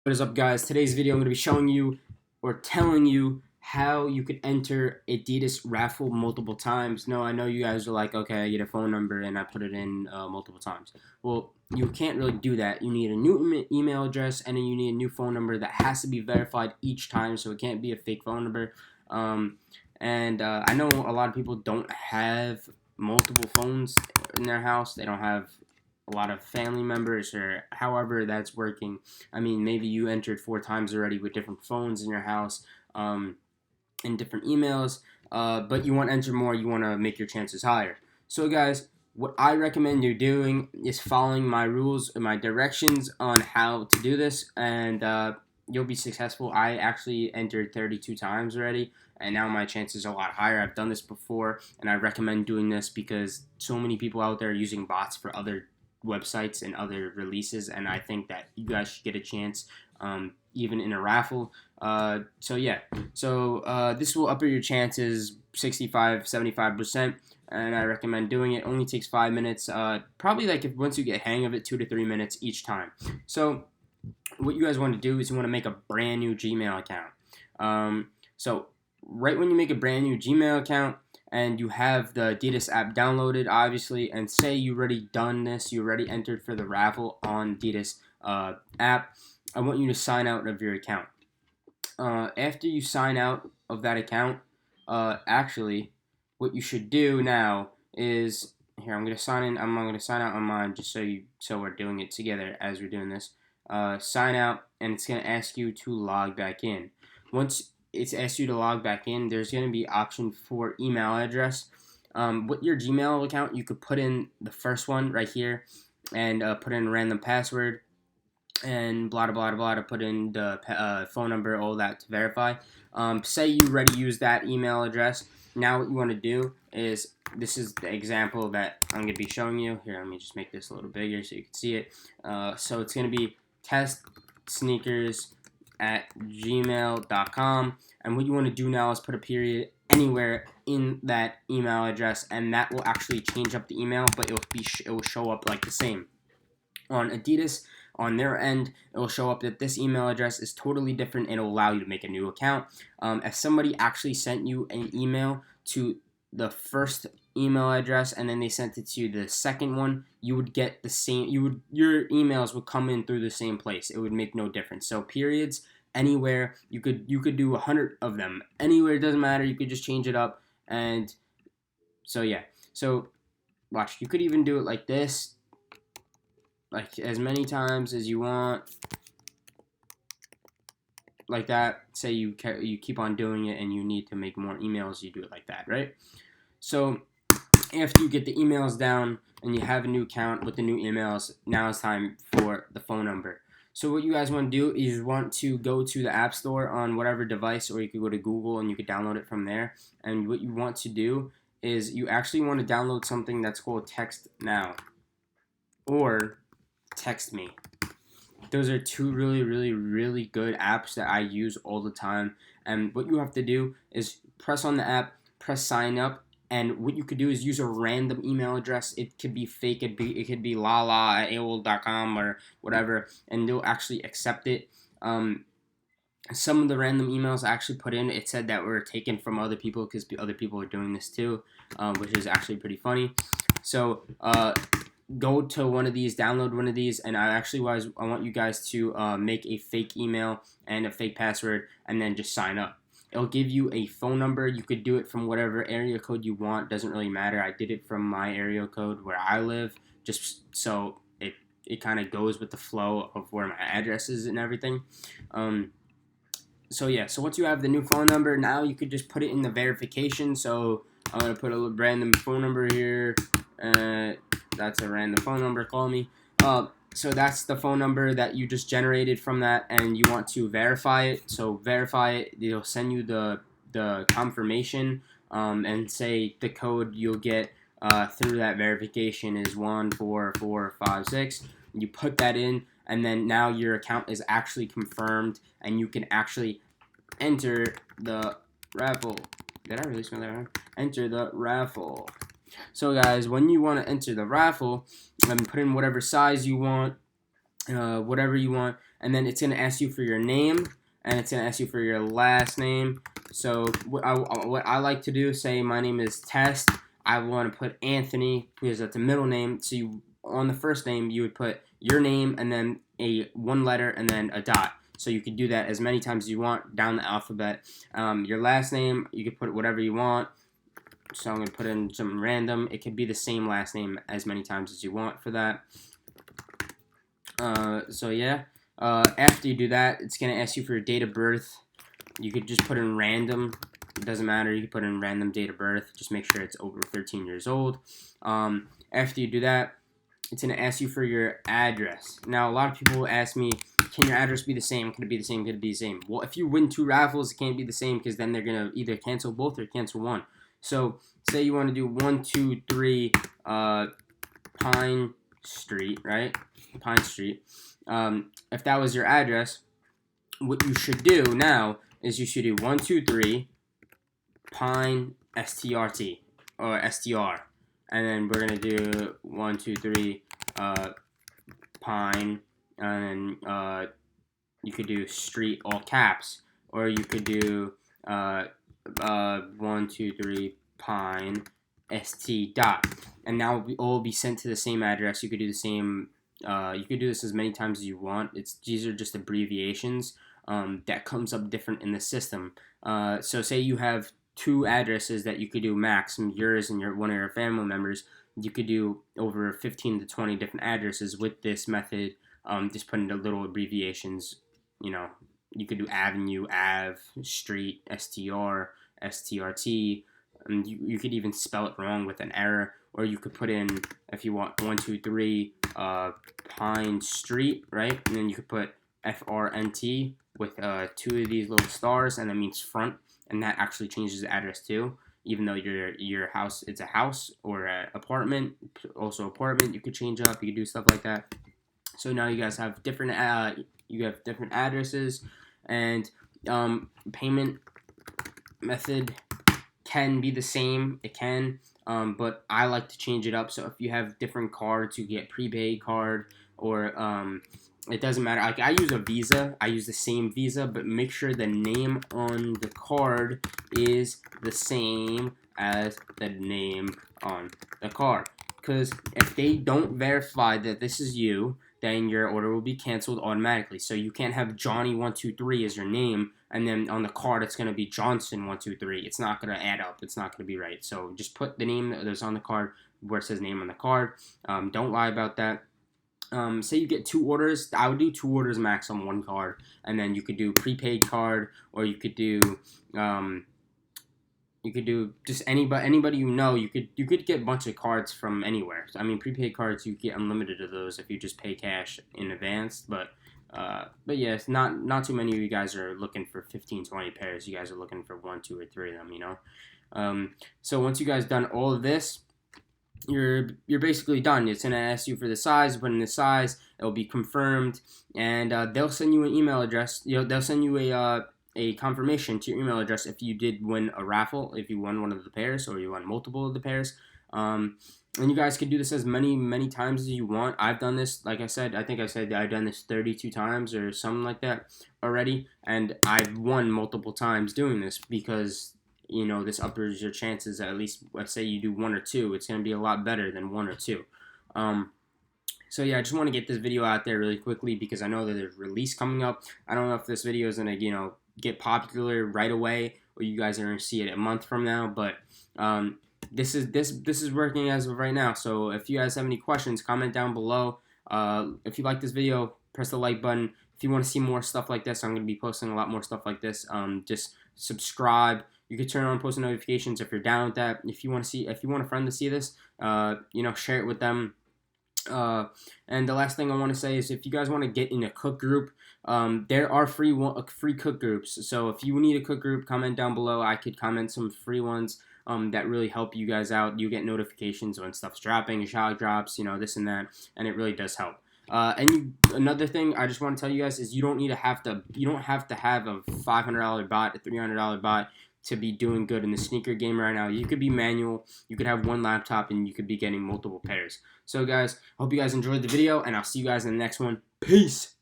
What is up, guys? Today's video I'm going to be showing you or telling you how you could enter Adidas Raffle multiple times. No, I know you guys are like, okay, I get a phone number and I put it in multiple times. Well, you can't really do that. You need a new email address and then you need a new phone number that has to be verified each time, so it can't be a fake phone number. I know a lot of people don't have multiple phones in their house. They don't have a lot of family members or however that's working. I mean, maybe you entered 4 times already with different phones in your house, and different emails, but you want to enter more. You want to make your chances higher. So, guys, what I recommend you doing is following my rules and my directions on how to do this, and you'll be successful. I actually entered 32 times already, and now my chances are a lot higher. I've done this before, and I recommend doing this because so many people out there are using bots for other websites and other releases, and I think that you guys should get a chance, even in a raffle. This will up your chances 65-75%, and I recommend doing it. Only takes 5 minutes, probably like if once you get hang of it, 2 to 3 minutes each time. So what you guys want to do is you want to make a brand new Gmail account. So right when you make a brand new Gmail account and you have the Adidas app downloaded, obviously, and say you already done this, you already entered for the raffle on Adidas app, I want you to sign out of your account. After you sign out of that account, actually, what you should do now is here. I'm gonna sign in. I'm gonna sign out on mine just so we're doing it together as we're doing this. Sign out, and it's gonna ask you to log back in. Once it's asked you to log back in, there's gonna be option for email address. With your Gmail account, you could put in the first one right here, and put in a random password and blah blah blah blah to put in the phone number, all that to verify. Say you already use that email address. Now what you want to do is, this is the example that I'm going to be showing you. Here, let me just make this a little bigger so you can see it. So it's going to be testsneakers@gmail.com, and what you want to do now is put a period anywhere in that email address, and that will actually change up the email, but it will show up like the same. On Adidas, on their end, it will show up that this email address is totally different, and it will allow you to make a new account. If somebody actually sent you an email to the first email address and then they sent it to the second one, you would get the same. Your emails would come in through the same place. It would make no difference. So periods anywhere, you could do 100 of them anywhere. It doesn't matter. You could just change it up, and so yeah. So watch. You could even do it like this, like as many times as you want, like that. Say you keep on doing it and you need to make more emails, you do it like that, right? So after you get the emails down and you have a new account with the new emails, now it's time for the phone number. So what you guys want to do is you want to go to the App Store on whatever device, or you could go to Google and you could download it from there. And what you want to do is you actually want to download something that's called Text Now or Text Me. Those are two really good apps that I use all the time. And what you have to do is press on the app, press sign up, and what you could do is use a random email address. It could be fake, it could be lala@aol.com or whatever, and they'll actually accept it. Some of the random emails I actually put in, it said that were taken from other people because other people are doing this too, which is actually pretty funny. So go to one of these, download one of these, and I want you guys to make a fake email and a fake password, and then just sign up. It'll give you a phone number. You could do it from whatever area code you want. Doesn't really matter. I did it from my area code where I live, just so it kind of goes with the flow of where my address is and everything. So yeah, so once you have the new phone number, now you could just put it in the verification. So I'm going to put a little random phone number here. That's a random phone number, call me. So that's the phone number that you just generated from that, and you want to verify it. So verify it, they'll send you the confirmation, and say the code you'll get through that verification is 14456. You put that in, and then now your account is actually confirmed, and you can actually enter the raffle. Did I really spell that wrong? Enter the raffle. So guys, when you want to enter the raffle, put in whatever size you want, whatever you want, and then it's going to ask you for your name, and it's going to ask you for your last name. So what I like to do, say my name is Test, I want to put Anthony because that's a middle name. So on the first name, you would put your name and then one letter and then a dot. So you could do that as many times as you want down the alphabet. Your last name, you could put whatever you want. So I'm going to put in some random. It could be the same last name as many times as you want for that. So yeah, after you do that, it's going to ask you for your date of birth. You could just put in random. It doesn't matter. You can put in random date of birth. Just make sure it's over 13 years old. After you do that, it's going to ask you for your address. Now, a lot of people ask me, can your address be the same? Can it be the same? Can it be the same? Well, if you win 2 raffles, it can't be the same because then they're going to either cancel both or cancel one. So, say you want to do 1, 2, 3 Pine Street, right? Pine Street. If that was your address, what you should do now is you should do 1, 2, 3 Pine STRT or STR. And then we're going to do 1, 2, 3 Pine, and then you could do street all caps, or you could do 1, 2, 3 Pine ST dot, and now it will all be sent to the same address. You could do the same. You could do this as many times as you want. These are just abbreviations that comes up different in the system. So say you have 2 addresses that you could do max, yours and one of your family members. You could do over 15 to 20 different addresses with this method. Just putting the little abbreviations. You could do avenue, av, street, str, strT. And you could even spell it wrong with an error, or you could put in, if you want, 1, 2, 3 Pine Street, right? And then you could put FRNT with 2 of these little stars, and that means front, and that actually changes the address too. Even though your house, it's a house or an apartment, also apartment, you could change up, you could do stuff like that. So now you guys have different addresses, and payment method can be the same. It can, but I like to change it up. So if you have different cards, you get prepaid card, or it doesn't matter. Like I use a Visa. I use the same Visa, but make sure the name on the card is the same as the name on the card. Because if they don't verify that this is you, then your order will be canceled automatically. So you can't have Johnny123 as your name, and then on the card it's going to be Johnson123. It's not going to add up. It's not going to be right. So just put the name that's on the card where it says name on the card. Don't lie about that. Say you get 2 orders. I would do 2 orders max on one card, and then you could do prepaid card, or you could do just anybody you know. You could get a bunch of cards from anywhere. I mean, prepaid cards, you get unlimited of those if you just pay cash in advance. But yeah, it's not too many of you guys are looking for 15, 20 pairs. You guys are looking for 1, 2, or 3 of them. So once you guys done all of this, you're basically done. It's gonna ask you for the size. Put in the size. It'll be confirmed, and they'll send you an email address. They'll send you a confirmation to your email address if you did win a raffle, if you won one of the pairs, or you won multiple of the pairs. And you guys can do this as many times as you want. I've done this, like I said, I think I said I've done this 32 times or something like that already, and I've won multiple times doing this because this uppers your chances. At least, let's say you do 1 or 2, it's going to be a lot better than 1 or 2. So yeah, I just want to get this video out there really quickly because I know that there's a release coming up. I don't know if this video is going to, get popular right away, or you guys are going to see it a month from now, but this is working as of right now. So if you guys have any questions, comment down below. If you like this video, press the like button. If you want to see more stuff like this, I'm going to be posting a lot more stuff like this. Just subscribe. You can turn on post notifications if you're down with that. If you want a friend to see this, share it with them. And the last thing I want to say is, if you guys want to get in a cook group, there are free cook groups. So if you need a cook group, comment down below. I could comment some free ones that really help you guys out. You get notifications when stuff's dropping, shout drops, this and that, and it really does help. Another thing I just want to tell you guys is you don't have to have a $500 bot, a $300 bot to be doing good in the sneaker game right now. You could be manual, you could have one laptop, and you could be getting multiple pairs. So guys, I hope you guys enjoyed the video, and I'll see you guys in the next one. Peace!